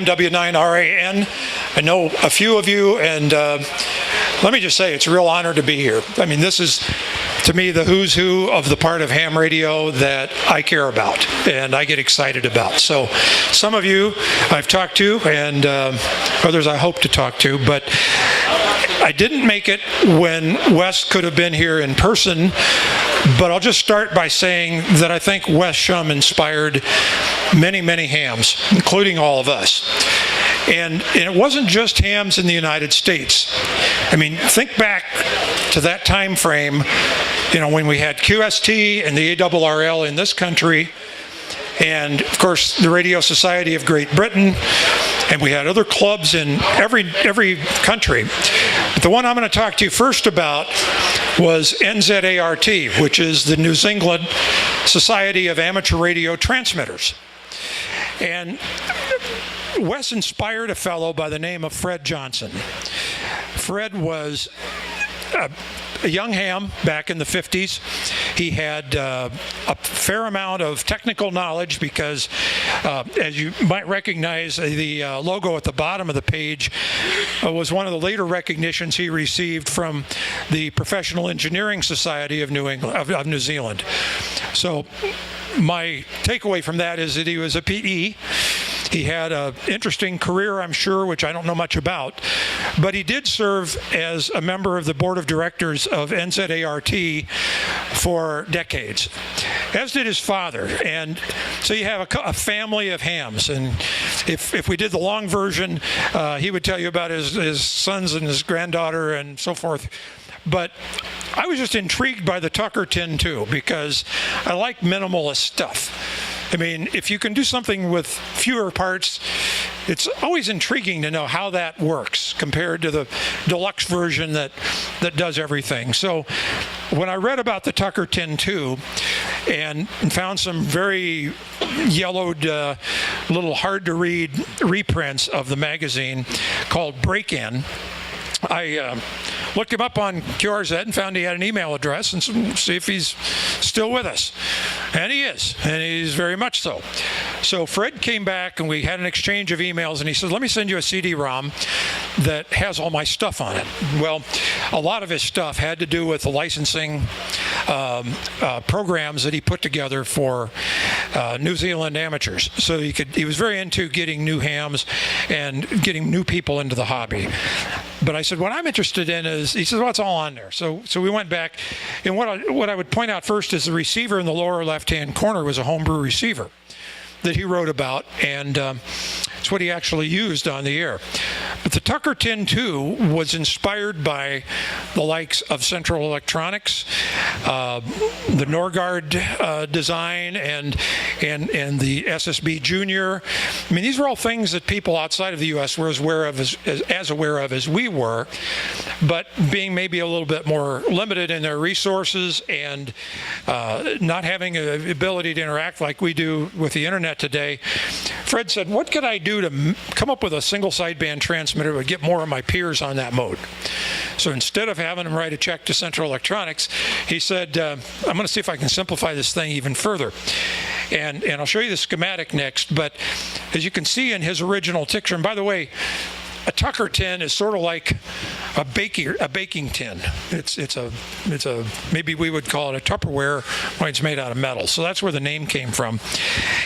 W9RAN. I know a few of you, and let me just say it's a real honor to be here. I mean, this is, to me, the who's who of the part of ham radio that I care about and I get excited about. So some of you I've talked to, and others I hope to talk to, but I didn't make it when Wes could have been here in person, but I'll just start by saying that I think Wes Shum inspired many, many hams, including all of us. And it wasn't just hams in the United States. I mean, think back to that time frame, you know, when we had QST and the ARRL in this country, and of course the Radio Society of Great Britain, and we had other clubs in every country. But the one I'm going to talk to you first about was NZART, which is the New Zealand Society of Amateur Radio Transmitters. And Wes inspired a fellow by the name of Fred Johnson. Fred was a young ham back in the 50s. He had a fair amount of technical knowledge because, as you might recognize, the logo at the bottom of the page was one of the later recognitions he received from the Professional Engineering Society of New Zealand. So my takeaway from that is that he was a PE. He had an interesting career, I'm sure, which I don't know much about, but he did serve as a member of the board of directors of NZART for decades, as did his father. And so you have a family of hams. And if we did the long version, he would tell you about his sons and his granddaughter and so forth. But I was just intrigued by the Tucker Tin too, because I like minimalist stuff. I mean, if you can do something with fewer parts, it's always intriguing to know how that works compared to the deluxe version that does everything. So when I read about the Tucker Tin 2 and found some very yellowed, little hard to read reprints of the magazine called Break-In, I looked him up on QRZ and found he had an email address and see if he's still with us. And he is, and he's very much so. So Fred came back and we had an exchange of emails, and he said, let me send you a CD-ROM that has all my stuff on it. Well, a lot of his stuff had to do with the licensing programs that he put together for New Zealand amateurs. So he was very into getting new hams and getting new people into the hobby. But I said, what I'm interested in is, he says, well, it's all on there. So we went back, and what I would point out first is the receiver in the lower left-hand corner was a homebrew receiver that he wrote about, and it's what he actually used on the air. But the Tucker Tin 2 was inspired by the likes of Central Electronics, the Norgard design, and the SSB Junior. I mean, these were all things that people outside of the U.S. were as aware of as we were, but being maybe a little bit more limited in their resources and not having the ability to interact like we do with the internet today, Fred said, what could I do to come up with a single sideband transmitter that would get more of my peers on that mode? So instead of having him write a check to Central Electronics, he said, I'm going to see if I can simplify this thing even further. And I'll show you the schematic next, but as you can see in his original picture, and by the way, a Tucker tin is sort of like a baking tin. It's a maybe we would call it a Tupperware when it's made out of metal. So that's where the name came from.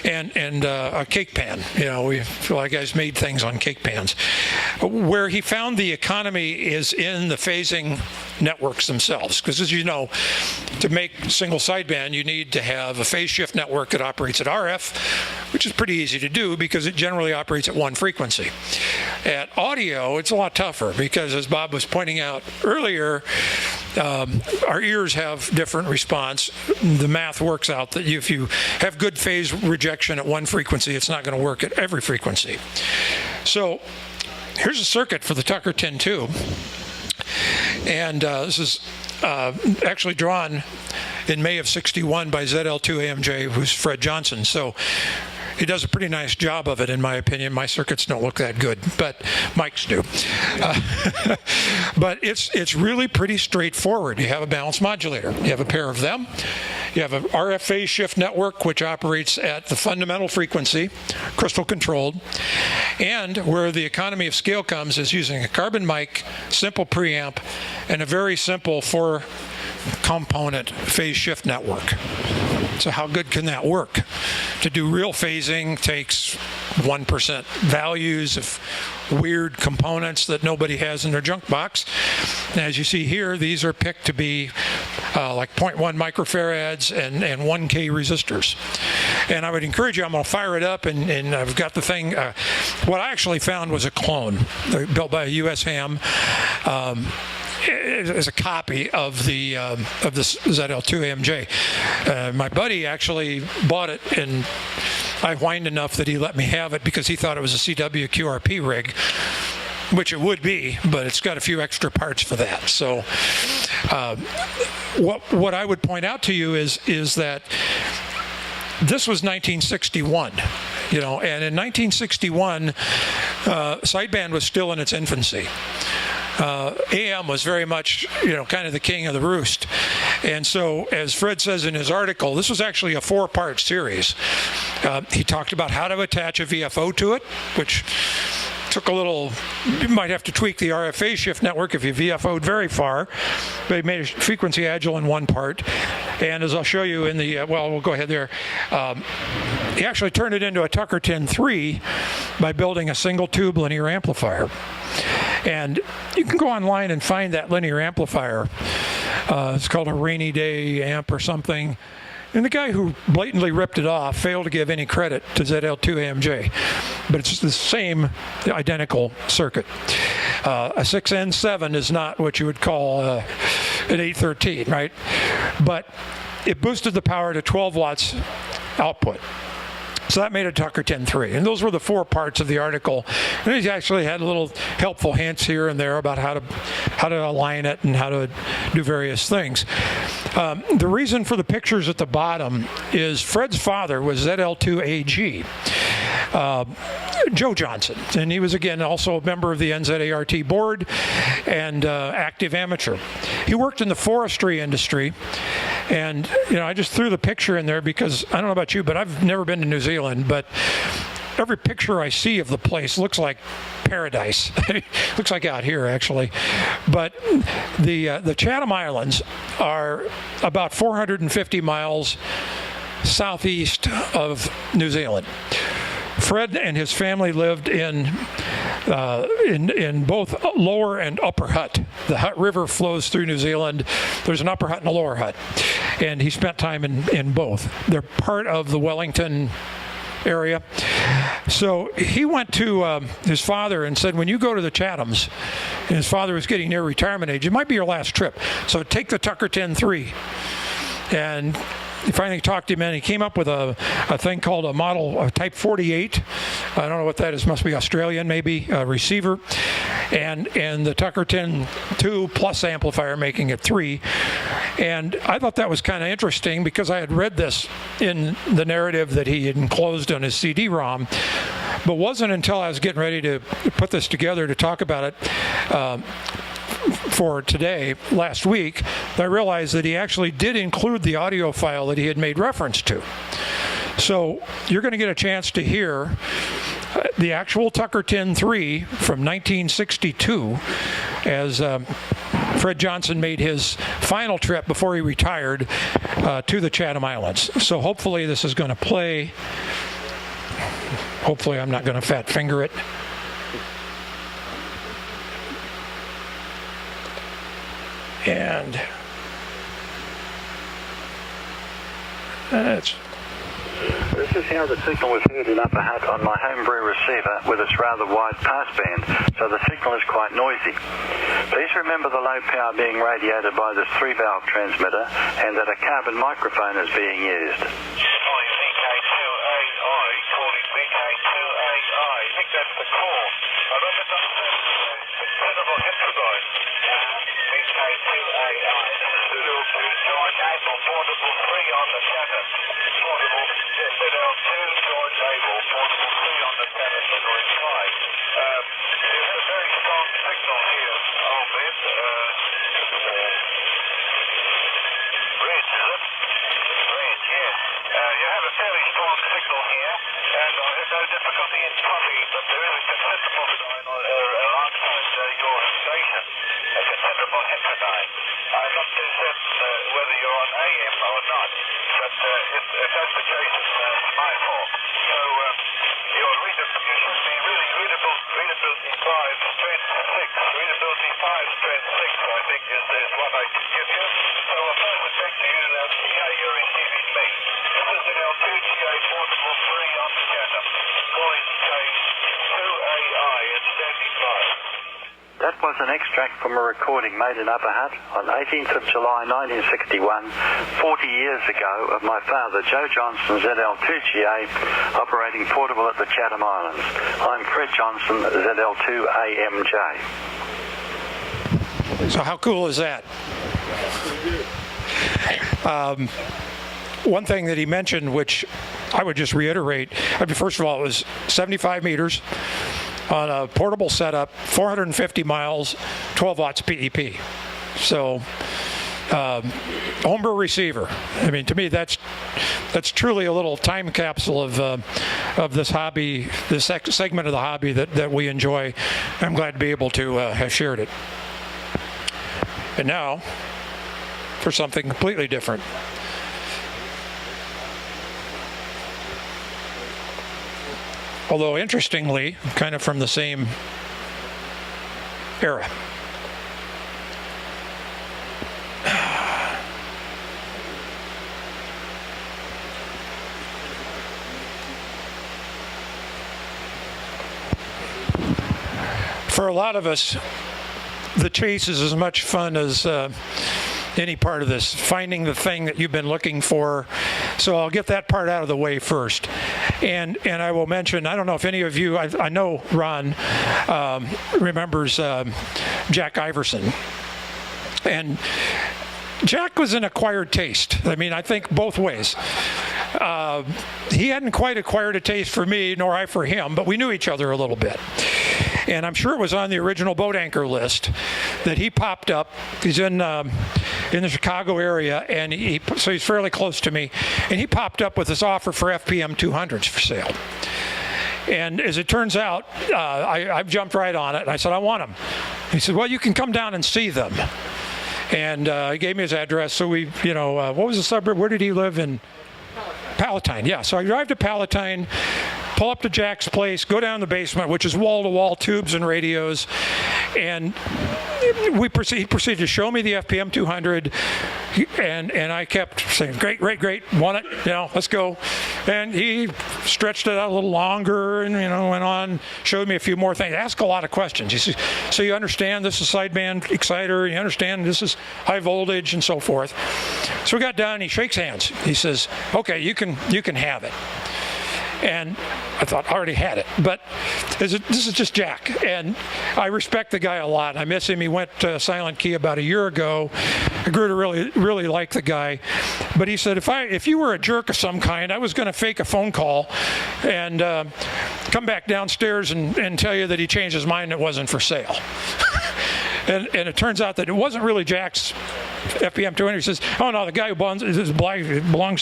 And a cake pan. You know, we feel like guys made things on cake pans. Where he found the economy is in the phasing networks themselves, because as you know, to make single sideband, you need to have a phase shift network that operates at RF, which is pretty easy to do because it generally operates at one frequency. At audio, it's a lot tougher because, as Bob was pointing out earlier, our ears have different response. The math works out that if you have good phase rejection at one frequency, it's not going to work at every frequency. So here's a circuit for the Tucker Tin 2. And this is actually drawn in May of '61 by ZL2AMJ, who's Fred Johnson. So he does a pretty nice job of it, in my opinion. My circuits don't look that good, but Mike's do. But it's really pretty straightforward. You have a balanced modulator. You have a pair of them. You have an RF phase shift network, which operates at the fundamental frequency, crystal controlled. And where the economy of scale comes is using a carbon mic, simple preamp, and a very simple 4-component phase shift network. So how good can that work? To do real phasing takes 1% values of weird components that nobody has in their junk box. And as you see here, these are picked to be like 0.1 microfarads and 1K resistors. And I would encourage you, I'm going to fire it up, and I've got the thing. What I actually found was a clone built by a US ham. As a copy of the ZL2AMJ. My buddy actually bought it, and I whined enough that he let me have it because he thought it was a CW QRP rig, which it would be, but it's got a few extra parts for that. So what I would point out to you is that this was 1961, and in 1961, sideband was still in its infancy. AM was very much, kind of the king of the roost. And so, as Fred says in his article, this was actually a 4-part series. He talked about how to attach a VFO to it, which took a little, you might have to tweak the RF phase shift network if you VFO'd very far. But he made it frequency agile in one part. And as I'll show you in the, we'll go ahead there. He actually turned it into a Tucker 10-3 by building a single tube linear amplifier. And you can go online and find that linear amplifier. It's called a rainy day amp or something. And the guy who blatantly ripped it off failed to give any credit to ZL2AMJ. But it's the same identical circuit. A 6N7 is not what you would call an 813, right? But it boosted the power to 12 watts output. So that made a Tucker 10-3. And those were the 4 parts of the article. And he actually had little helpful hints here and there about how to align it and how to do various things. The reason for the pictures at the bottom is Fred's father was ZL2AG. Joe Johnson, and he was again also a member of the NZART board and active amateur. He worked in the forestry industry, and I just threw the picture in there because I don't know about you, but I've never been to New Zealand, but every picture I see of the place looks like paradise. Looks like out here actually. But the Chatham Islands are about 450 miles southeast of New Zealand. Fred and his family lived in both Lower and Upper Hutt. The Hutt River flows through New Zealand. There's an Upper Hutt and a Lower Hutt. And he spent time in both. They're part of the Wellington area. So he went to his father and said, when you go to the Chathams, and his father was getting near retirement age, it might be your last trip. So take the Tucker 10-3. And he finally talked him in. He came up with a thing called a Type 48. I don't know what that is. Must be Australian, maybe, receiver. And the Tucker 10-2 plus amplifier, making it 3. And I thought that was kind of interesting because I had read this in the narrative that he had enclosed on his CD-ROM. But wasn't until I was getting ready to put this together to talk about it for today, last week, I realized that he actually did include the audio file that he had made reference to. So you're going to get a chance to hear the actual Tucker 10-3 from 1962 as Fred Johnson made his final trip before he retired to the Chatham Islands. So hopefully this is going to play. Hopefully I'm not going to fat finger it. And that's... This is how the signal was heard in Upper Hutt on my homebrew receiver with its rather wide passband, so the signal is quite noisy. Please remember the low power being radiated by this 3-valve transmitter and that a carbon microphone is being used. Calling VK2AI, calling VK2AI. I think that's the call. I don't know if that's incredible hit design. VK2AI. This is Zulu 2, George April, portable 3 on the chatter. Portable ZL2, George April, portable 3 on the chatter, signal is 5. You have a very strong signal here, Albert. Red, is it? Red, yes. You have a fairly strong signal here, and I have no difficulty in copying, but there is a considerable sign alongside your station, a considerable heterodyne. I'm not too certain whether you're on AM or not, but if that's the case, it's my fault. So your you should be really readability 5, strength 6. Readability 5, strength 6, I think, is what I can give you. So I'll pass it back to you now to see how you're receiving me. This is an L2GA portable 3 on the chatter. Calling K2AI and standing by. That was an extract from a recording made in Upper Hutt on 18th of July 1961, 40 years ago, of my father, Joe Johnston, ZL2GA, operating portable at the Chatham Islands. I'm Fred Johnson, ZL2AMJ. So how cool is that? One thing that he mentioned, which I would just reiterate, first of all, it was 75 meters on a portable setup, 450 miles, 12 watts PEP. So homebrew receiver. I mean, to me, that's truly a little time capsule of this hobby, this segment of the hobby that we enjoy. I'm glad to be able to have shared it. And now for something completely different. Although interestingly, kind of from the same era. For a lot of us, the chase is as much fun as any part of this, finding the thing that you've been looking for. So I'll get that part out of the way first. And I will mention, I don't know if any of you, I know Ron remembers Jack Iverson. And Jack was an acquired taste. I mean, I think both ways. He hadn't quite acquired a taste for me, nor I for him, but we knew each other a little bit. And I'm sure it was on the original boat anchor list that he popped up. He's in the Chicago area, and so he's fairly close to me. And he popped up with this offer for FPM-200s for sale. And as it turns out, I jumped right on it, and I said, I want them. He said, well, you can come down and see them. And he gave me his address. So we, what was the suburb? Where did he live in? Palatine, yeah. So I drive to Palatine, pull up to Jack's place, go down the basement, which is wall-to-wall tubes and radios, and he proceeded to show me the FPM-200, and I kept saying, great, want it, let's go. And he stretched it out a little longer and, went on, showed me a few more things, asked a lot of questions. He says, so you understand this is sideband exciter, you understand this is high voltage and so forth. So we got done, he shakes hands. He says, okay, you can have it. And I thought, I already had it. But this is just Jack. And I respect the guy a lot. I miss him. He went to Silent Key about a year ago. I grew to really like the guy. But he said, if you were a jerk of some kind, I was going to fake a phone call and come back downstairs and tell you that he changed his mind and it wasn't for sale. And it turns out that it wasn't really Jack's FPM-200. He says, oh no, the guy who belongs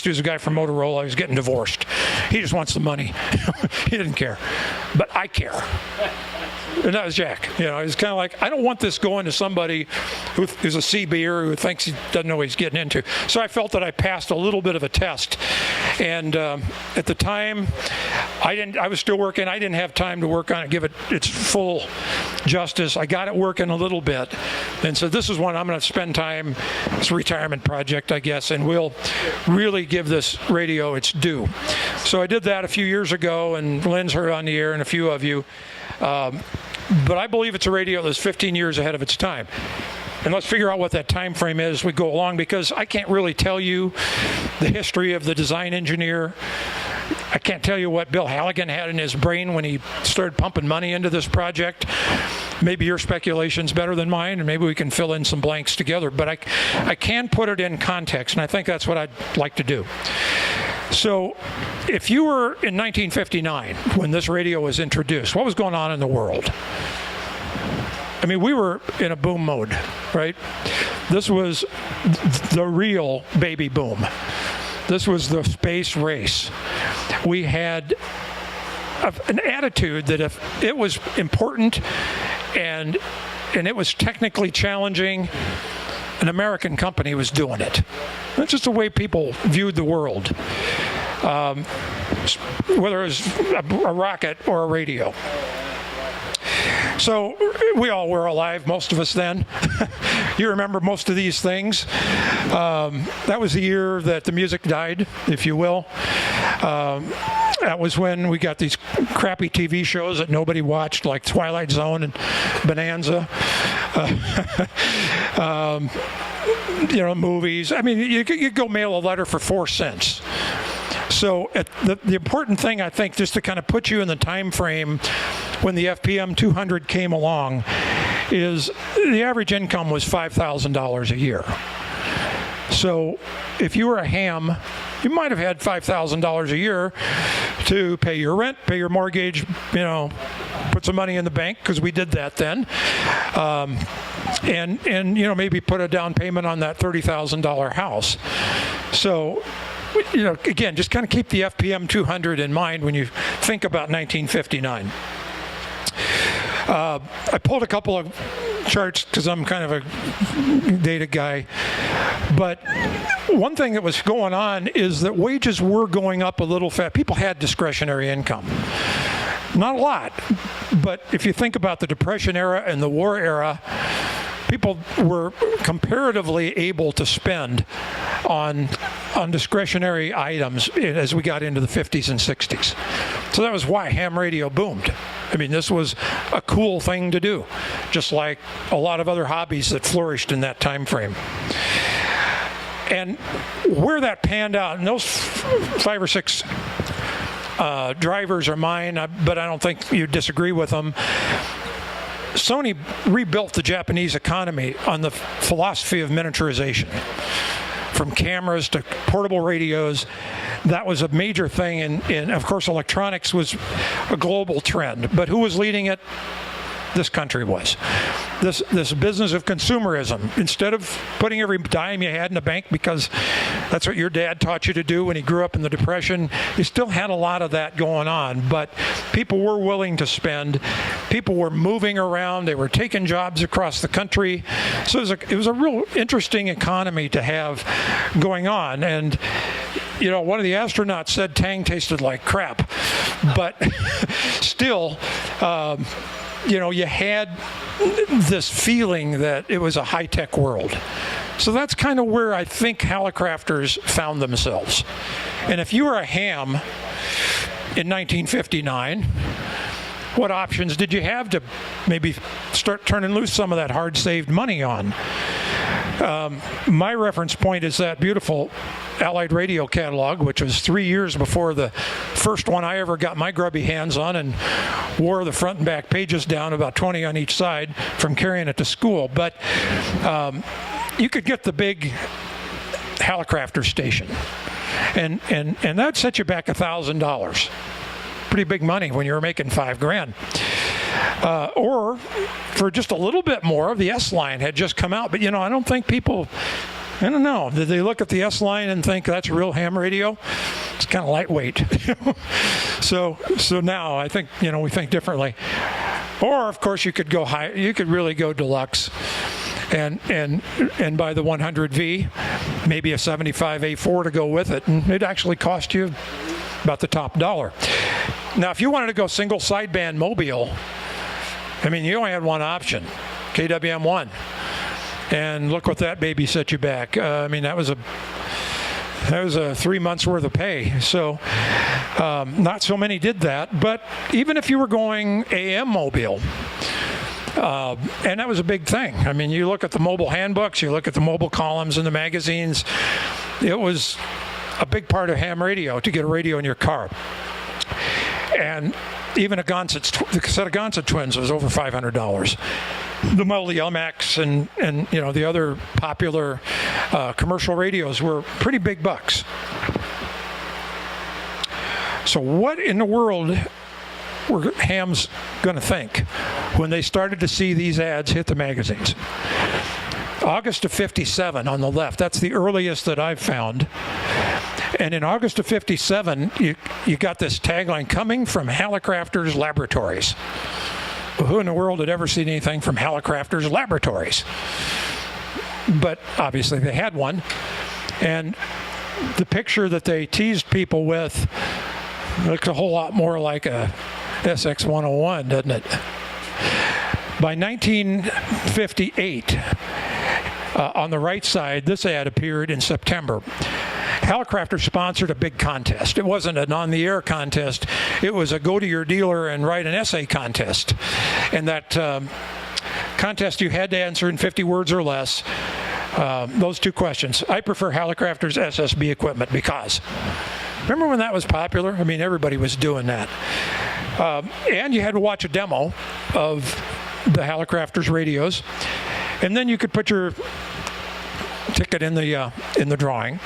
to is a guy from Motorola. He's getting divorced. He just wants the money. He didn't care. But I care. And that was Jack. He's kind of like, I don't want this going to somebody who's a CBer who thinks he doesn't know what he's getting into. So I felt that I passed a little bit of a test. And at the time, I was still working. I didn't have time to work on it, give it its full justice. I got it working a little bit. And so this is one I'm going to spend time. It's a retirement project, I guess, and we'll really give this radio its due. So I did that a few years ago, and Lynn's heard on the air and a few of you. But I believe it's a radio that's 15 years ahead of its time. And let's figure out what that time frame is as we go along, because I can't really tell you the history of the design engineer. I can't tell you what Bill Halligan had in his brain when he started pumping money into this project. maybe your speculation's better than mine, and maybe we can fill in some blanks together. But I can put it in context, and I think that's what I'd like to do. So if you were in 1959 when this radio was introduced, what was going on in the world? I mean, we were in a boom mode, right? This was the real baby boom. This was the space race. We had an attitude that if it was important and it was technically challenging, an American company was doing it. That's just the way people viewed the world, whether it was a rocket or a radio. So we all were alive, most of us then. You remember most of these things. That was the year that the music died, if you will. That was when we got these crappy TV shows that nobody watched, like Twilight Zone and Bonanza. Movies. I mean, you could go mail a letter for 4 cents. So the important thing, I think, just to kind of put you in the time frame when the FPM-200 came along, is the average income was $5,000 a year. So if you were a ham, you might have had $5,000 a year to pay your rent, pay your mortgage, put some money in the bank, because we did that then, and maybe put a down payment on that $30,000 house. So, again, just kind of keep the FPM-200 in mind when you think about 1959. I pulled a couple of charts because I'm kind of a data guy, but one thing that was going on is that wages were going up a little fast. People had discretionary income. Not a lot, but if you think about the Depression era and the war era, people were comparatively able to spend on discretionary items as we got into the 50s and 60s. So that was why ham radio boomed. I mean, this was a cool thing to do, just like a lot of other hobbies that flourished in that time frame. And where that panned out, and those 5 or 6 drivers are mine, but I don't think you disagree with them. Sony rebuilt the Japanese economy on the philosophy of miniaturization. From cameras to portable radios, that was a major thing, and of course electronics was a global trend. But who was leading it? This country was. This business of consumerism. Instead of putting every dime you had in the bank because that's what your dad taught you to do when he grew up in the Depression, you still had a lot of that going on. But people were willing to spend. People were moving around. They were taking jobs across the country. So it was a real interesting economy to have going on. And one of the astronauts said Tang tasted like crap. But still, you had this feeling that it was a high-tech world. So that's kind of where I think Hallicrafters found themselves. And if you were a ham in 1959, what options did you have to maybe start turning loose some of that hard-saved money on? My reference point is that beautiful Allied Radio catalog, which was 3 years before the first one I ever got my grubby hands on, and wore the front and back pages down, about 20 on each side, from carrying it to school. But you could get the big Hallicrafters station, and that'd set you back $1,000. Pretty big money when you were making $5,000. Or for just a little bit more, the S-Line had just come out. But, I don't think people, I don't know, did they look at the S-Line and think that's a real ham radio? It's kind of lightweight. So now I think, we think differently. Or, of course, you could go high, you could really go deluxe and buy the 100V, maybe a 75A4 to go with it, and it'd actually cost you about the top dollar. Now, if you wanted to go single sideband mobile, you only had one option, KWM1. And look what that baby set you back. That was a 3 months worth of pay. So not so many did that. But even if you were going AM mobile, and that was a big thing. You look at the mobile handbooks, you look at the mobile columns in the magazines, it was a big part of ham radio to get a radio in your car. And even the cassette of Gonset twins was over $500. The Melody LMAX and you know, the other popular commercial radios were pretty big bucks. So what in the world were hams going to think when they started to see these ads hit the magazines? August of '57 on the left, that's the earliest that I've found. And in August of '57, you got this tagline, coming from Hallicrafters Laboratories. Well, who in the world had ever seen anything from Hallicrafters Laboratories? But obviously they had one. And the picture that they teased people with looks a whole lot more like a SX-101, doesn't it? By 1958, on the right side, this ad appeared in September. Hallicrafters sponsored a big contest. It wasn't an on-the-air contest. It was a go-to-your-dealer and write an essay contest. And that contest, you had to answer in 50 words or less those two questions. I prefer Hallicrafters SSB equipment because. Remember when that was popular? I mean, everybody was doing that. And you had to watch a demo of the Hallicrafters radios, and then you could put your ticket in the drawing.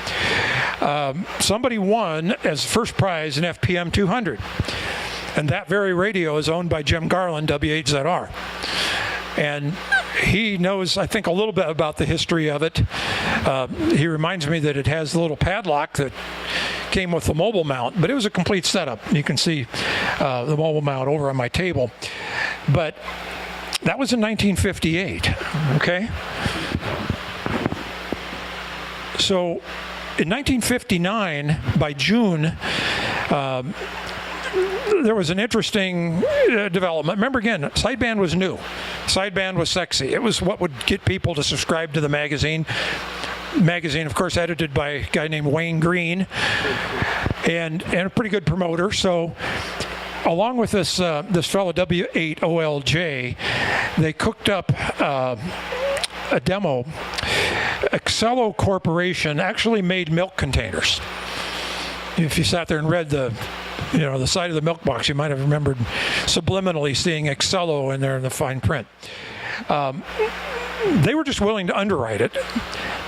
Somebody won as first prize an FPM-200, and that very radio is owned by Jim Garland, W8ZR. And he knows, I think, a little bit about the history of it. He reminds me that it has the little padlock that came with the mobile mount, but it was a complete setup. You can see the mobile mount over on my table. But that was in 1958, okay? So in 1959, by June, there was an interesting development. Remember, again, sideband was new. Sideband was sexy. It was what would get people to subscribe to the magazine. Magazine, of course, edited by a guy named Wayne Green, and a pretty good promoter. So, along with this fellow W9RAN, they cooked up a demo. Excello Corporation actually made milk containers. If you sat there and read the side of the milk box, you might have remembered subliminally seeing Excello in there in the fine print. They were just willing to underwrite it.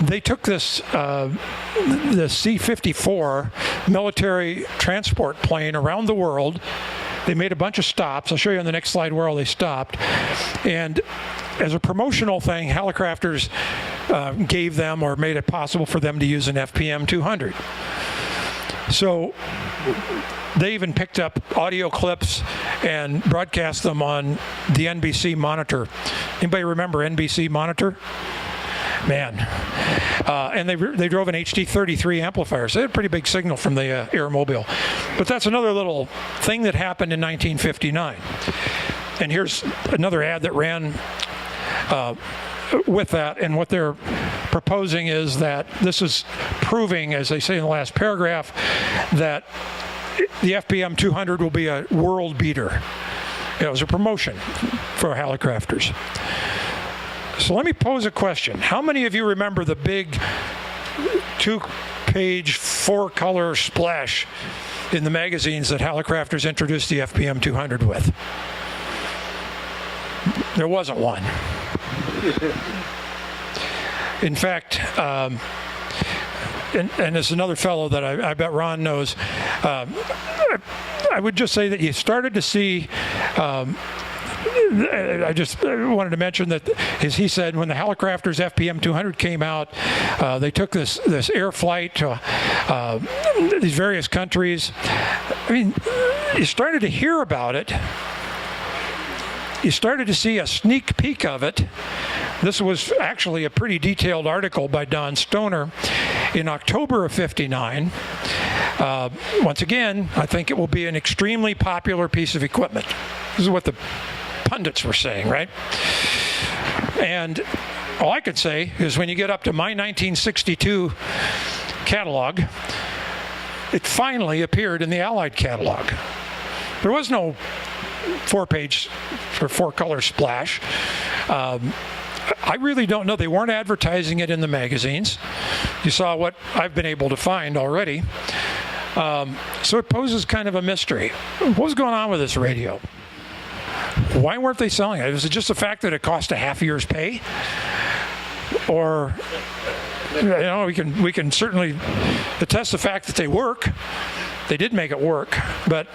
They took the C-54 military transport plane around the world. They made a bunch of stops. I'll show you on the next slide where all they stopped. And as a promotional thing, Hallicrafters gave them or made it possible for them to use an FPM-200. So they even picked up audio clips and broadcast them on the NBC monitor. Anybody remember NBC monitor? Man. And they drove an HD33 amplifier, so they had a pretty big signal from the Airmobile. But that's another little thing that happened in 1959. And here's another ad that ran with that, and what they're proposing is that this is proving, as they say in the last paragraph, that the FPM-200 will be a world beater. It was a promotion for Hallicrafters. So let me pose a question. How many of you remember the big 2-page, 4-color splash in the magazines that Hallicrafters introduced the FPM-200 with? There wasn't one. In fact, and there's another fellow that I bet Ron knows, I would just say that you started to see, I just wanted to mention that, as he said, when the Hallicrafters FPM-200 came out, they took this air flight to these various countries. I mean, you started to hear about it. You started to see a sneak peek of it. This was actually a pretty detailed article by Don Stoner in October of '59. Once again, I think it will be an extremely popular piece of equipment. This is what the pundits were saying, right? And all I could say is when you get up to my 1962 catalog, it finally appeared in the Allied catalog. There was no 4-page or 4-color splash. I really don't know. They weren't advertising it in the magazines. You saw what I've been able to find already. So it poses kind of a mystery. What was going on with this radio? Why weren't they selling it? Was it just the fact that it cost a half year's pay? Or, we can certainly attest the fact that they work. They did make it work. But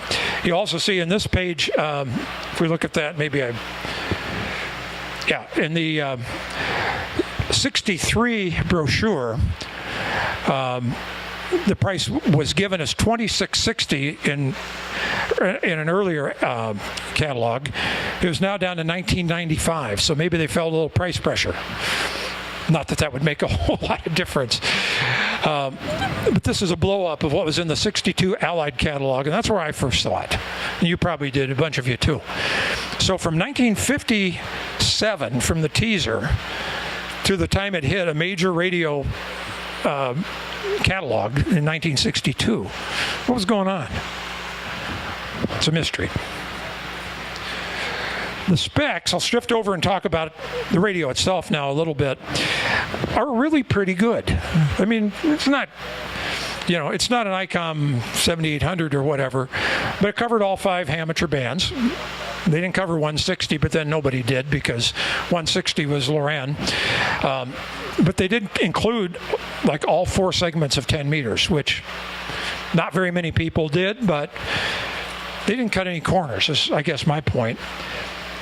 you also see in this page, if we look at that, in the 63 brochure, the price was given as $26.60 in an earlier catalog. It was now down to $19.95, so maybe they felt a little price pressure. Not that would make a whole lot of difference. But this is a blow-up of what was in the 62 Allied catalog, and that's where I first saw it. And you probably did, a bunch of you too. So from 1957, from the teaser, to the time it hit a major radio catalog in 1962. What was going on? It's a mystery. The specs, I'll shift over and talk about the radio itself now a little bit, are really pretty good. I mean, it's not an ICOM 7800 or whatever, but it covered all 5 amateur bands. They didn't cover 160, but then nobody did because 160 was Loran. But they did include like all 4 segments of 10 meters, which not very many people did, but they didn't cut any corners, is I guess my point.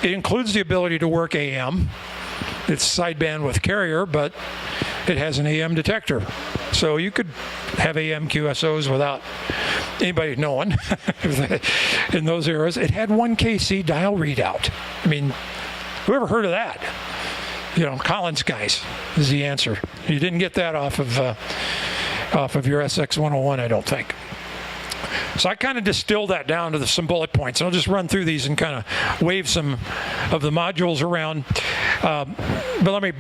It includes the ability to work AM. It's sideband with carrier, but it has an AM detector. So you could have AM QSOs without anybody knowing in those eras. It had 1 KC dial readout. I mean, whoever heard of that? Collins guys is the answer. You didn't get that off of your SX 101, I don't think. So I kind of distilled that down to some bullet points. And I'll just run through these and kind of wave some of the modules around. But let me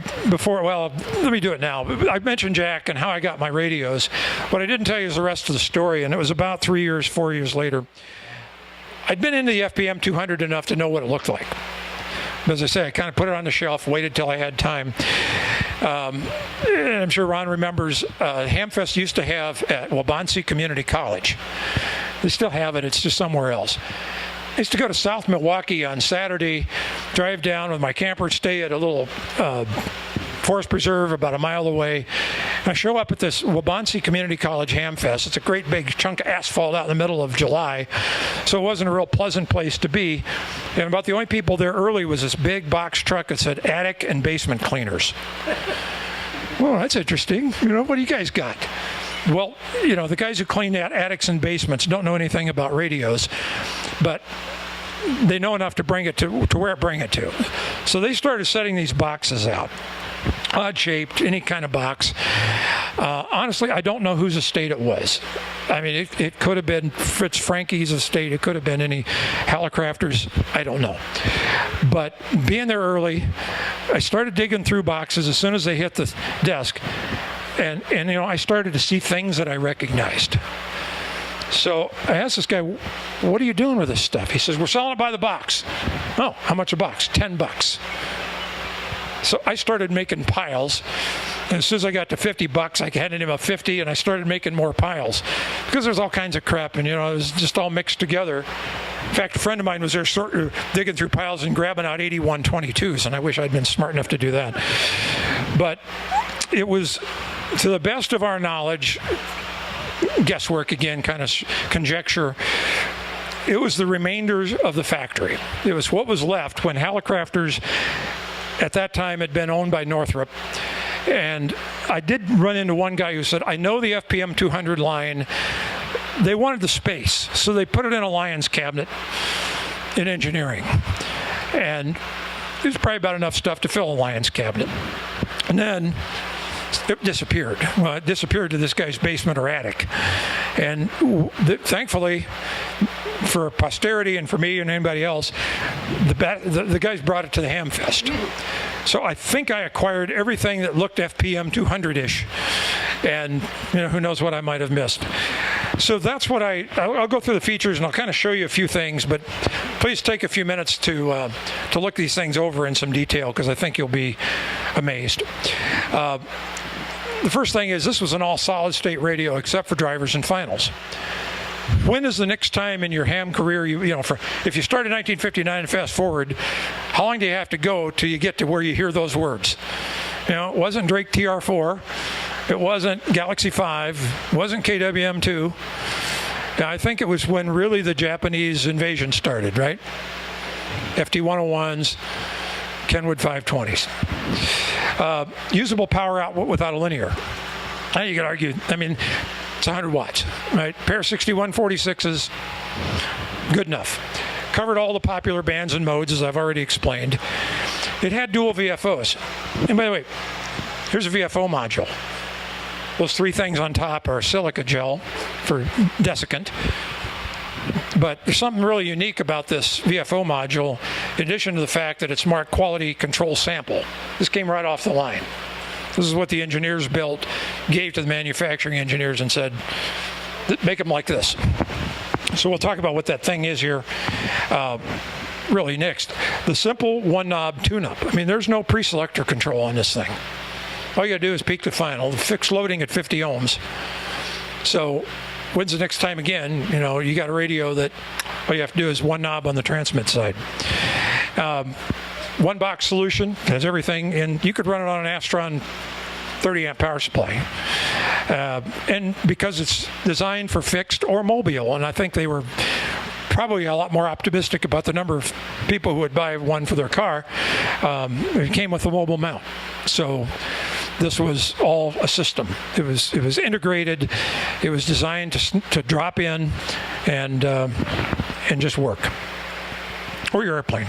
do it now. I mentioned Jack and how I got my radios. What I didn't tell you is the rest of the story, and it was about 4 years later. I'd been into the FPM-200 enough to know what it looked like. As I say, I kind of put it on the shelf, waited till I had time. And I'm sure Ron remembers, Hamfest used to have at Waubonsee Community College. They still have it, it's just somewhere else. I used to go to South Milwaukee on Saturday, drive down with my camper, stay at a little forest preserve about a mile away. I show up at this Waubonsee Community College Hamfest. It's a great big chunk of asphalt out in the middle of July, so it wasn't a real pleasant place to be. And about the only people there early was this big box truck that said attic and basement cleaners. Well, that's interesting. What do you guys got? Well, the guys who clean attics and basements don't know anything about radios, but they know enough to bring it to where it bring it to. So they started setting these boxes out. Odd-shaped, any kind of box. Honestly, I don't know whose estate it was. I mean, it could have been Fritz Frankie's estate. It could have been any Hallicrafters. I don't know. But being there early, I started digging through boxes as soon as they hit the desk. And I started to see things that I recognized. So I asked this guy, what are you doing with this stuff? He says, we're selling it by the box. Oh, how much a box? $10. So I started making piles. And as soon as I got to $50, I handed him a 50, and I started making more piles. Because there's all kinds of crap, and it was just all mixed together. In fact, a friend of mine was there digging through piles and grabbing out 8122s, and I wish I'd been smart enough to do that. But it was, to the best of our knowledge, guesswork again, kind of conjecture, it was the remainders of the factory. It was what was left when Hallicrafters at that time had been owned by Northrop. And I did run into one guy who said, I know the FPM-200 line, they wanted the space, so they put it in a Lions cabinet in engineering. And there's probably about enough stuff to fill a Lions cabinet. And then it disappeared. Well, it disappeared to this guy's basement or attic. And thankfully, for posterity and for me and anybody else, the guys brought it to the Hamfest. So I think I acquired everything that looked FPM-200-ish. And who knows what I might have missed. So that's what I'll go through the features and I'll kind of show you a few things, but please take a few minutes to look these things over in some detail, because I think you'll be amazed. The first thing is, this was an all solid state radio except for drivers and finals. when is the next time in your ham career, if you start in 1959 and fast forward, how long do you have to go till you get to where you hear those words? It wasn't Drake TR4. It wasn't Galaxy 5. It wasn't KWM-2. I think it was when really the Japanese invasion started, right? FT-101s, Kenwood 520s. Usable power output without a linear. Now you could argue, it's 100 watts, right? Pair of 6146s, good enough. Covered all the popular bands and modes, as I've already explained. It had dual VFOs. And by the way, here's a VFO module. Those three things on top are silica gel for desiccant. But there's something really unique about this VFO module, in addition to the fact that it's marked quality control sample. This came right off the line. This is what the engineers built, gave to the manufacturing engineers and said, make them like this. So we'll talk about what that thing is here really next. The simple one knob tune-up. There's no pre-selector control on this thing. All you gotta do is peak to final, fixed loading at 50 ohms. So when's the next time again, you got a radio that all you have to do is one knob on the transmit side. One box solution, has everything, and you could run it on an Astron 30 amp power supply. And because it's designed for fixed or mobile, and I think they were probably a lot more optimistic about the number of people who would buy one for their car, it came with a mobile mount. So this was all a system. It was integrated. It was designed to drop in and just work. Or your airplane.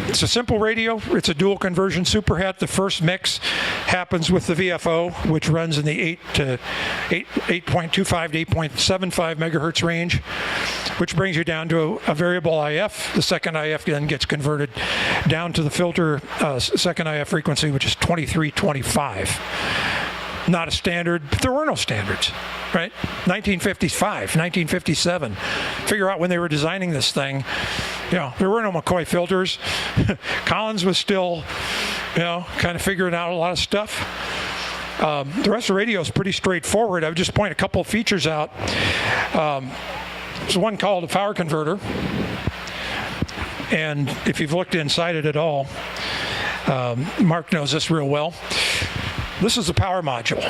It's a simple radio. It's a dual conversion superhet. The first mix happens with the VFO, which runs in the 8.25 to 8.75 megahertz range, which brings you down to a variable IF. The second IF then gets converted down to the filter second IF frequency, which is 2325. Not a standard, but there were no standards, right? 1955, 1957. Figure out when they were designing this thing. There were no McCoy filters. Collins was still, kind of figuring out a lot of stuff. The rest of the radio is pretty straightforward. I would just point a couple of features out. There's one called a power converter. And if you've looked inside it at all, Mark knows this real well. This is a power module.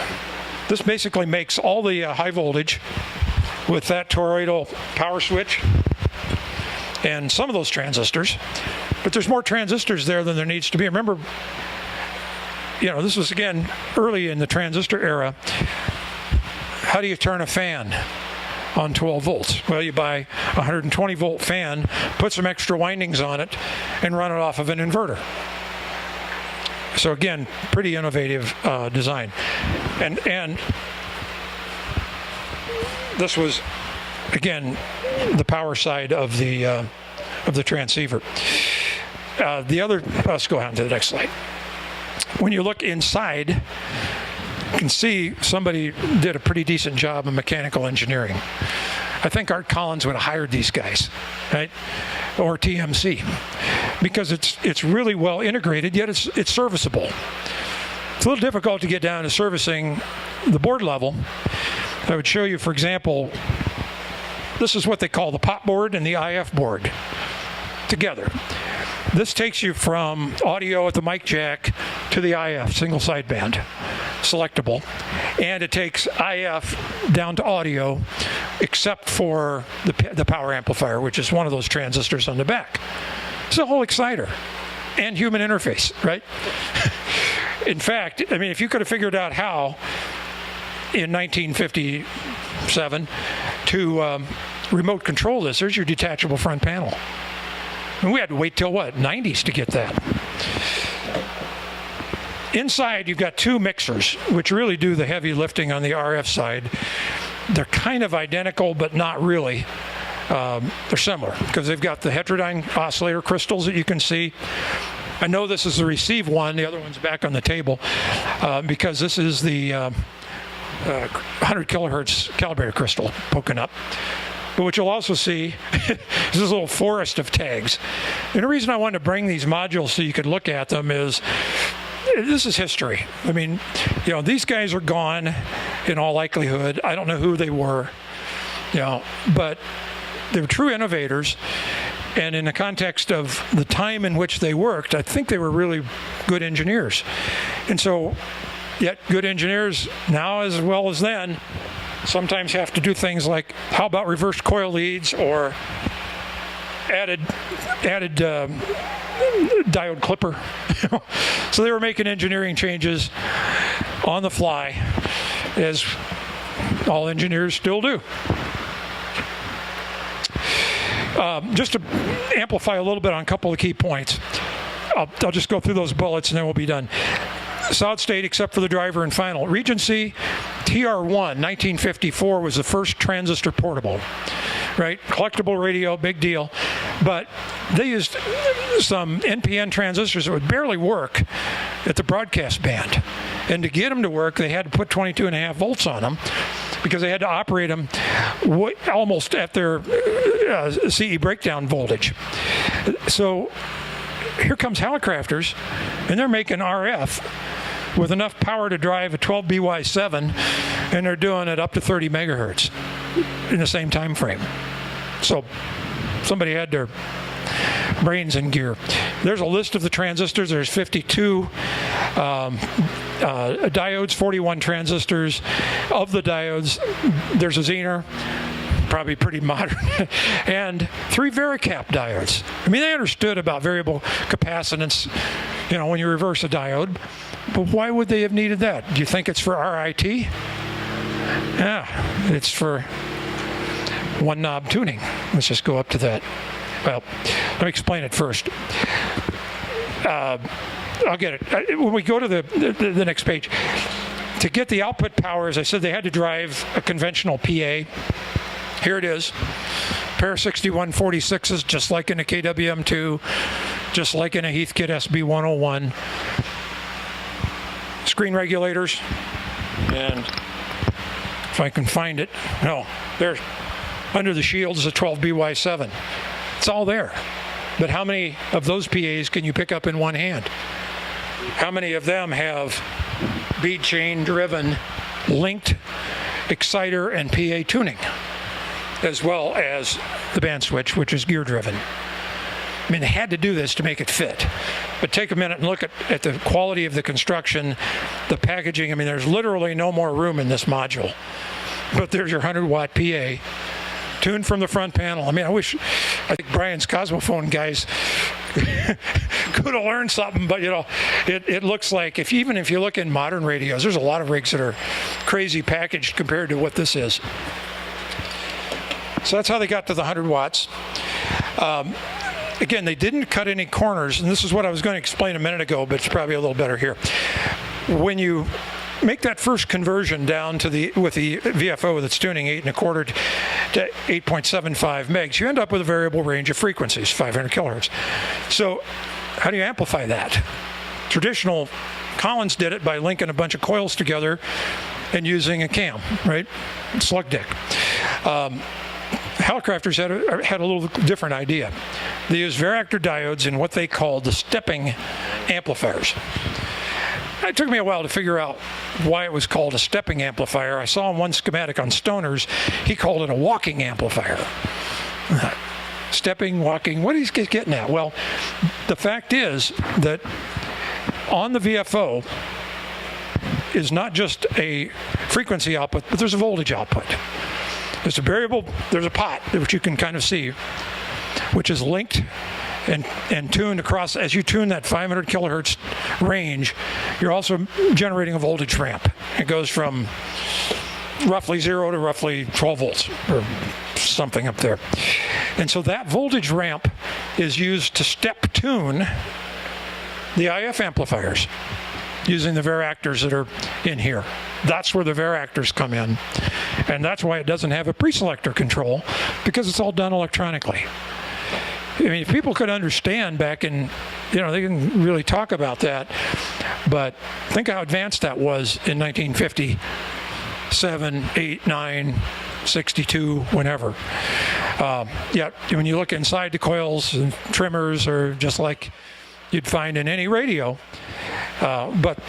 This basically makes all the high voltage with that toroidal power switch and some of those transistors. But there's more transistors there than there needs to be. Remember, this was, again, early in the transistor era. How do you turn a fan on 12 volts? Well, you buy a 120 volt fan, put some extra windings on it, and run it off of an inverter. So again, pretty innovative design, and this was, again, the power side of the transceiver. Let's go on to the next slide. When you look inside, you can see somebody did a pretty decent job of mechanical engineering. I think Art Collins would have hired these guys, right? Or TMC, because it's really well integrated, yet it's serviceable. It's a little difficult to get down to servicing the board level. I would show you, for example, this is what they call the pot board and the IF board together. This takes you from audio at the mic jack to the IF, single sideband, selectable. And it takes IF down to audio, except for the power amplifier, which is one of those transistors on the back. It's a whole exciter and human interface, right? In fact, if you could have figured out how in 1957 to remote control this, there's your detachable front panel. And we had to wait till, 90s to get that. Inside, you've got two mixers, which really do the heavy lifting on the RF side. They're kind of identical, but not really. They're similar, because they've got the heterodyne oscillator crystals that you can see. I know this is the receive one. The other one's back on the table, because this is the 100 kilohertz calibrator crystal poking up. But what you'll also see is this little forest of tags. And the reason I wanted to bring these modules so you could look at them is this is history. These guys are gone. in all likelihood. I don't know who they were, but they were true innovators. And in the context of the time in which they worked, I think they were really good engineers. And so, yet good engineers now as well as then sometimes have to do things like, how about reversed coil leads or added diode clipper. So they were making engineering changes on the fly, as all engineers still do. Just to amplify a little bit on a couple of key points, I'll just go through those bullets and then we'll be done. Solid state except for the driver and final. Regency TR1 1954 was the first transistor portable, right? Collectible radio, big deal. But they used some NPN transistors that would barely work at the broadcast band. And to get them to work, they had to put 22.5 volts on them because they had to operate them almost at their CE breakdown voltage. So here comes Hallicrafters, and they're making RF with enough power to drive a 12BY7, and they're doing it up to 30 megahertz in the same time frame. So somebody had their brains in gear. There's a list of the transistors. There's 52 diodes, 41 transistors. Of the diodes, there's a Zener, probably pretty modern, and 3 Varicap diodes. I mean, they understood about variable capacitance, when you reverse a diode, but why would they have needed that? Do you think it's for RIT? Yeah, it's for one knob tuning. Let's just go up to that. Well, let me explain it first. I'll get it. When we go to the next page, to get the output power, as I said, they had to drive a conventional PA. Here it is. Pair of 6146s, just like in a KWM2, just like in a Heathkit SB101. Screen regulators, and if I can find it, no, there's under the shield is a 12BY7. It's all there. But how many of those PAs can you pick up in one hand? How many of them have bead chain driven linked exciter and PA tuning, as well as the band switch, which is gear driven? I mean, they had to do this to make it fit. But take a minute and look at the quality of the construction, the packaging. I mean, there's literally no more room in this module. But there's your 100-watt PA, tuned from the front panel. I mean, I think Brian's Cosmophone guys could have learned something, but it looks like, even if you look in modern radios, there's a lot of rigs that are crazy packaged compared to what this is. So that's how they got to the 100 watts. Again, they didn't cut any corners, and this is what I was going to explain a minute ago, but it's probably a little better here. When you make that first conversion down to with the VFO that's tuning 8 1/4 to 8.75 megs, you end up with a variable range of frequencies, 500 kilohertz. So how do you amplify that? Traditional Collins did it by linking a bunch of coils together and using a cam, right? Slug dick. Hallicrafters had a little different idea. They used varactor diodes in what they called the stepping amplifiers. It took me a while to figure out why it was called a stepping amplifier. I saw in one schematic on Stoner's, he called it a walking amplifier. Stepping, walking, what is he getting at? Well, the fact is that on the VFO is not just a frequency output, but there's a voltage output. There's a variable, there's a pot, which you can kind of see, which is linked and tuned across. As you tune that 500 kilohertz range, you're also generating a voltage ramp. It goes from roughly 0 to roughly 12 volts or something up there. And so that voltage ramp is used to step tune the IF amplifiers using the varactors that are in here. That's where the varactors come in. And that's why it doesn't have a preselector control, because it's all done electronically. I mean, if people could understand back in, they didn't really talk about that, but think how advanced that was in 1957, 8, 9, 62, whenever. Yet, when you look inside the coils and trimmers are just like you'd find in any radio. But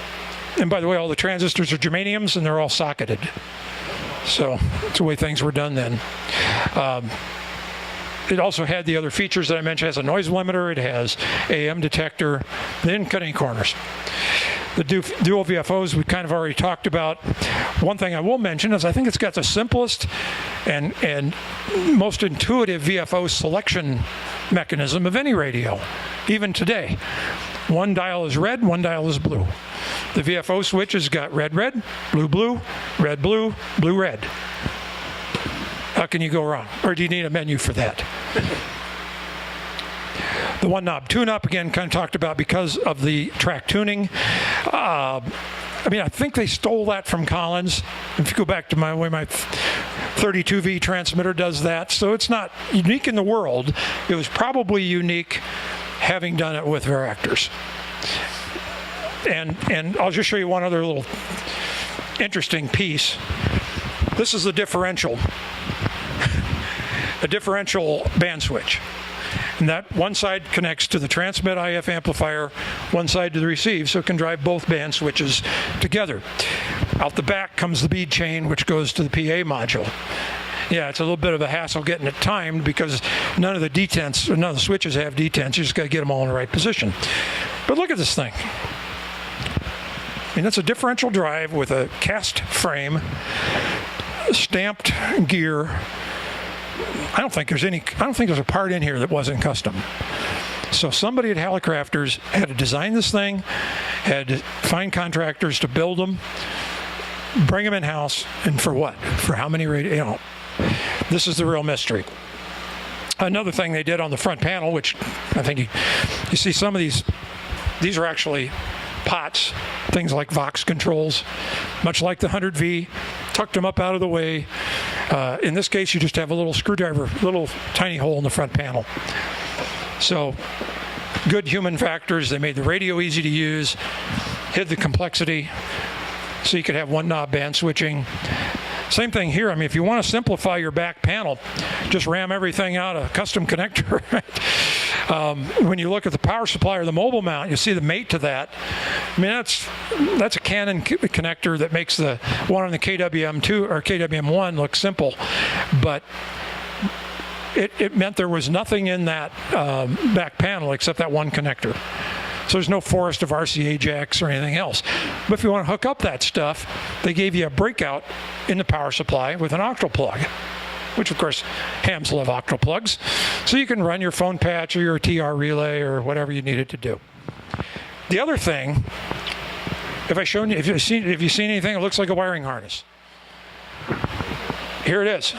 And by the way, all the transistors are germaniums and they're all socketed. So that's the way things were done then. It also had the other features that I mentioned. It has a noise limiter, it has AM detector, they didn't cut any corners. The dual VFOs we kind of already talked about. One thing I will mention is I think it's got the simplest and most intuitive VFO selection mechanism of any radio, even today. One dial is red, one dial is blue. The VFO switch has got red, red, blue, blue, red, blue, blue, red. How can you go wrong? Or do you need a menu for that? The one knob tune-up, again, kind of talked about because of the track tuning. I think they stole that from Collins. If you go back to my 32V transmitter does that. So it's not unique in the world. It was probably unique having done it with Varactors. And I'll just show you one other little interesting piece. This is the differential. A differential band switch. And that one side connects to the transmit IF amplifier, one side to the receive, so it can drive both band switches together. Out the back comes the bead chain, which goes to the PA module. Yeah, it's a little bit of a hassle getting it timed because none of the detents, or none of the switches have detents. You just got to get them all in the right position. But look at this thing. I mean, that's a differential drive with a cast frame, stamped gear. I don't think there's a part in here that wasn't custom. So somebody at Hallicrafters had to design this thing, had to find contractors to build them, bring them in-house, and for what? For how many radio? This is the real mystery. Another thing they did on the front panel, which I think you see some of these are actually pots, things like Vox controls, much like the 100V, tucked them up out of the way. In this case, you just have a little screwdriver, little tiny hole in the front panel. So, good human factors. They made the radio easy to use, hid the complexity, so you could have one knob band switching. Same thing here. I mean, if you want to simplify your back panel, just ram everything out a custom connector. When you look at the power supply or the mobile mount, you see the mate to that. I mean, that's a Canon connector that makes the one on the KWM2 or KWM1 look simple, but it meant there was nothing in that back panel except that one connector. So there's no forest of RCA jacks or anything else. But if you want to hook up that stuff, they gave you a breakout in the power supply with an octal plug, which of course hams love octal plugs. So you can run your phone patch or your TR relay or whatever you needed to do. The other thing, if you've seen anything that looks like a wiring harness, here it is.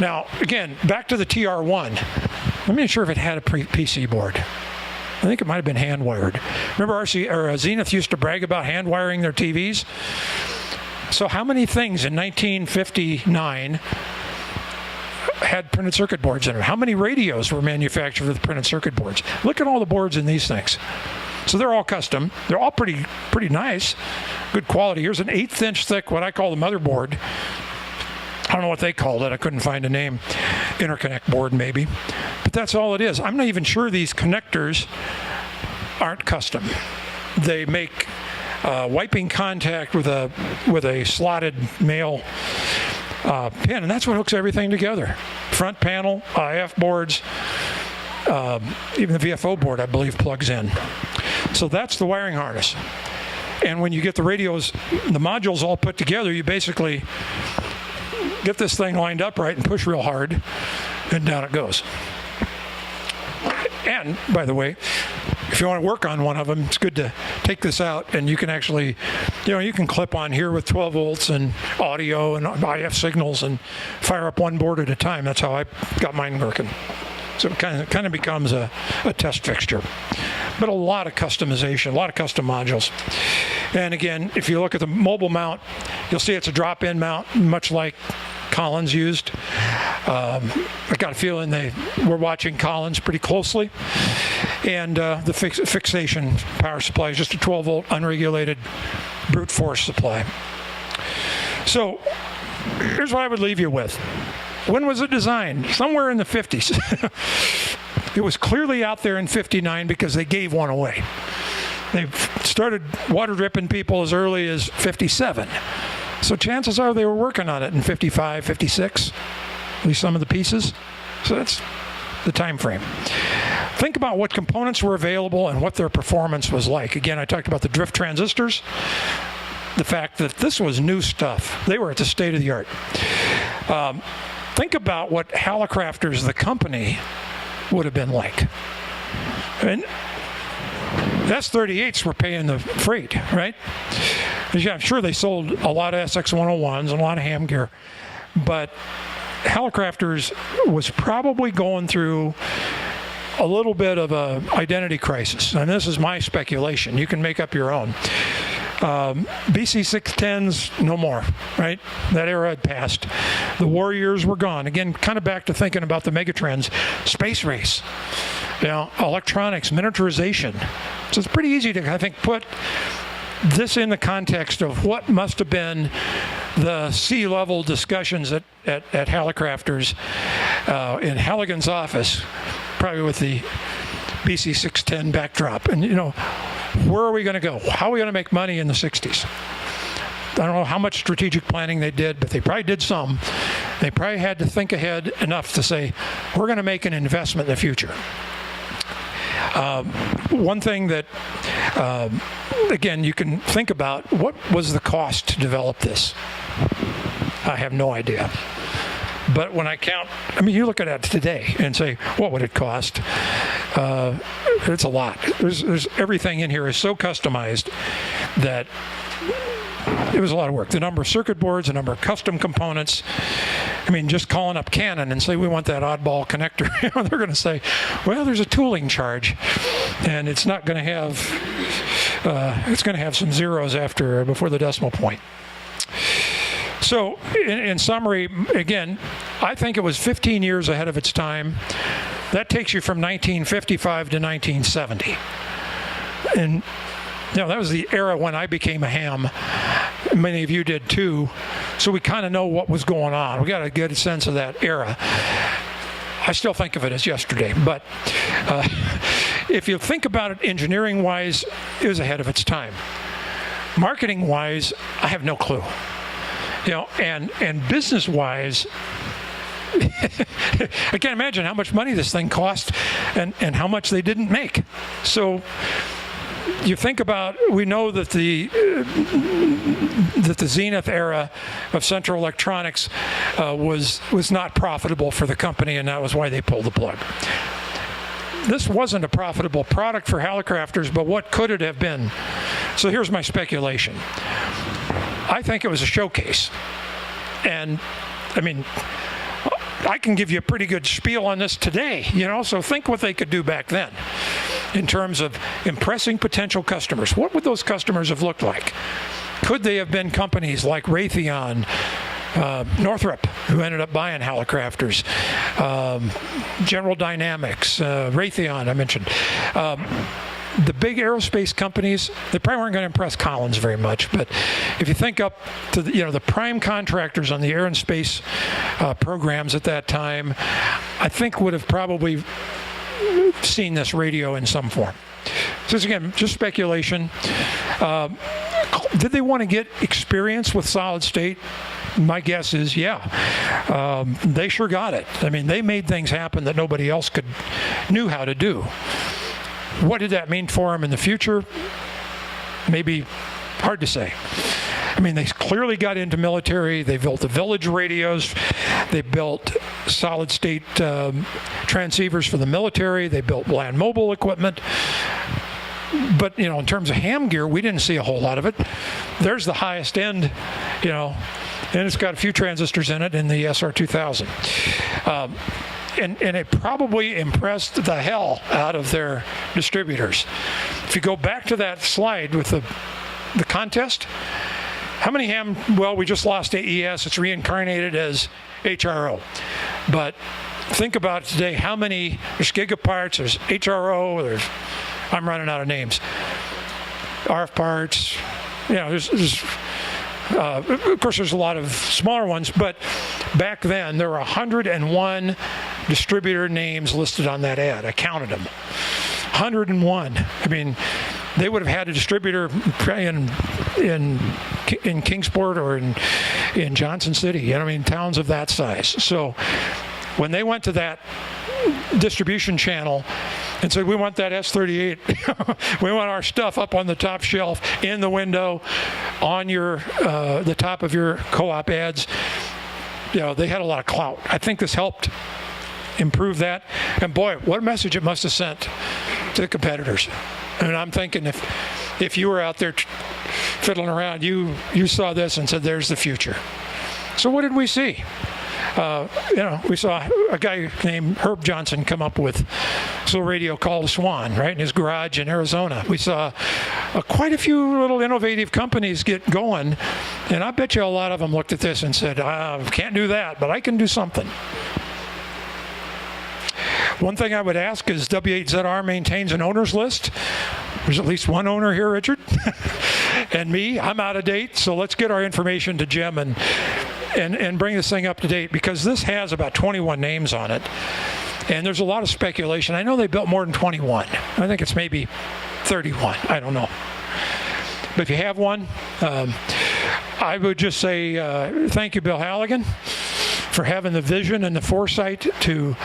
Now, again, back to the TR1. Let me make sure if it had a PC board. I think it might have been hand wired. Remember Zenith used to brag about hand wiring their TVs? So how many things in 1959 had printed circuit boards in them? How many radios were manufactured with printed circuit boards? Look at all the boards in these things. So they're all custom. They're all pretty nice, good quality. Here's an 1/8 inch thick, what I call the motherboard. I don't know what they called it. I couldn't find a name. Interconnect board, maybe. But that's all it is. I'm not even sure these connectors aren't custom. They make wiping contact with a slotted male pin, and that's what hooks everything together. Front panel, IF boards, even the VFO board, I believe, plugs in. So that's the wiring harness. And when you get the radios, the modules all put together, you basically get this thing lined up right and push real hard, and down it goes. And, by the way, if you want to work on one of them, it's good to take this out, and you can actually, you can clip on here with 12 volts and audio and IF signals and fire up one board at a time. That's how I got mine working. So it kind of becomes a test fixture. But a lot of customization, a lot of custom modules. And again, if you look at the mobile mount, you'll see it's a drop-in mount, much like Collins used. I got a feeling they were watching Collins pretty closely. And the fixation power supply is just a 12-volt unregulated brute force supply. So here's what I would leave you with. When was it designed? Somewhere in the 50s. It was clearly out there in 59 because they gave one away. They started water dripping people as early as 57. So chances are they were working on it in 55, 56, at least some of the pieces. So that's the time frame. Think about what components were available and what their performance was like. Again, I talked about the drift transistors, the fact that this was new stuff. They were at the state of the art. Think about what Hallicrafters, the company, would have been like. And S38s were paying the freight, right? Yeah, I'm sure they sold a lot of SX101s and a lot of ham gear, but Hallicrafters was probably going through a little bit of a identity crisis, and this is my speculation. You can make up your own. BC610s, no more, right? That era had passed. The war years were gone. Again, kind of back to thinking about the megatrends. Space race, electronics, miniaturization. So it's pretty easy to, I think, put this in the context of what must have been the C-level discussions at Hallicrafters in Halligan's office, probably with the BC610 backdrop. And, where are we going to go? How are we going to make money in the 60s? I don't know how much strategic planning they did, but they probably did some. They probably had to think ahead enough to say, we're going to make an investment in the future. One thing that, again, you can think about, what was the cost to develop this? I have no idea. But when I count, you look at it today and say, what would it cost? It's a lot. There's everything in here is so customized that it was a lot of work. The number of circuit boards, the number of custom components. Just calling up Canon and say we want that oddball connector, they're going to say, well, there's a tooling charge, and it's not going to have. It's going to have some zeros before the decimal point. So, in summary, again, I think it was 15 years ahead of its time. That takes you from 1955 to 1970. And, that was the era when I became a ham. Many of you did too. So we kind of know what was going on. We got a good sense of that era. I still think of it as yesterday. But if you think about it engineering-wise, it was ahead of its time. Marketing-wise, I have no clue. And business-wise, I can't imagine how much money this thing cost and how much they didn't make. So you think about, we know that the Zenith era of Central Electronics was not profitable for the company, and that was why they pulled the plug. This wasn't a profitable product for Hallicrafters, but what could it have been? So here's my speculation. I think it was a showcase. And, I can give you a pretty good spiel on this today, so think what they could do back then in terms of impressing potential customers. What would those customers have looked like? Could they have been companies like Raytheon, Northrop, who ended up buying Hallicrafters, General Dynamics, Raytheon, I mentioned. The big aerospace companies, they probably weren't going to impress Collins very much, but if you think up to the prime contractors on the air and space programs at that time, I think would have probably seen this radio in some form. So this, again, just speculation. Did they want to get experience with solid state? My guess is, yeah. They sure got it. They made things happen that nobody else knew how to do. What did that mean for them in the future? Maybe hard to say. They clearly got into military. They built the village radios. They built solid-state transceivers for the military. They built land mobile equipment. But, in terms of ham gear, we didn't see a whole lot of it. There's the highest end, and it's got a few transistors in it in the SR2000. And it probably impressed the hell out of their distributors. If you go back to that slide with the contest, how many ham, well, we just lost AES, it's reincarnated as HRO. But think about today, how many, there's Gigaparts, there's HRO, I'm running out of names. RF parts, of course, there's a lot of smaller ones, but back then there were 101 distributor names listed on that ad. I counted them. 101. they would have had a distributor in Kingsport or in Johnson City. You know, I mean, towns of that size. So when they went to that distribution channel and said, we want that S38, we want our stuff up on the top shelf, in the window, on the top of your co-op ads, you know, they had a lot of clout. I think this helped improve that. And boy, what a message it must have sent to the competitors. I mean, I'm thinking if you were out there fiddling around, you saw this and said, there's the future. So what did we see? You know, we saw a guy named Herb Johnson come up with this little radio called Swan, right, in his garage in Arizona. We saw quite a few little innovative companies get going, and I bet you a lot of them looked at this and said, can't do that, but I can do something. One thing I would ask is W9RAN maintains an owner's list. There's at least one owner here, Richard, and me. I'm out of date, so let's get our information to Jim and bring this thing up to date, because this has about 21 names on it, and there's a lot of speculation. I know they built more than 21. I think it's maybe 31. I don't know. But if you have one, I would just say thank you, Bill Halligan, for having the vision and the foresight to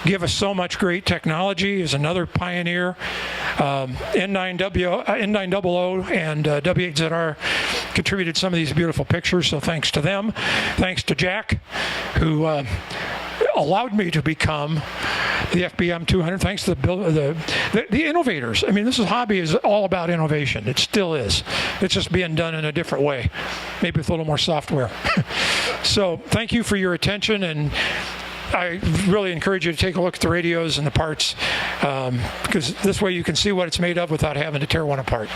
give us so much great technology. As another pioneer. N900 and W9RAN contributed some of these beautiful pictures, so thanks to them. Thanks to Jack, who allowed me to become the FPM-200. Thanks to the innovators. I mean, this hobby is all about innovation. It still is. It's just being done in a different way, maybe with a little more software. So thank you for your attention, and I really encourage you to take a look at the radios and the parts, because this way you can see what it's made of without having to tear one apart.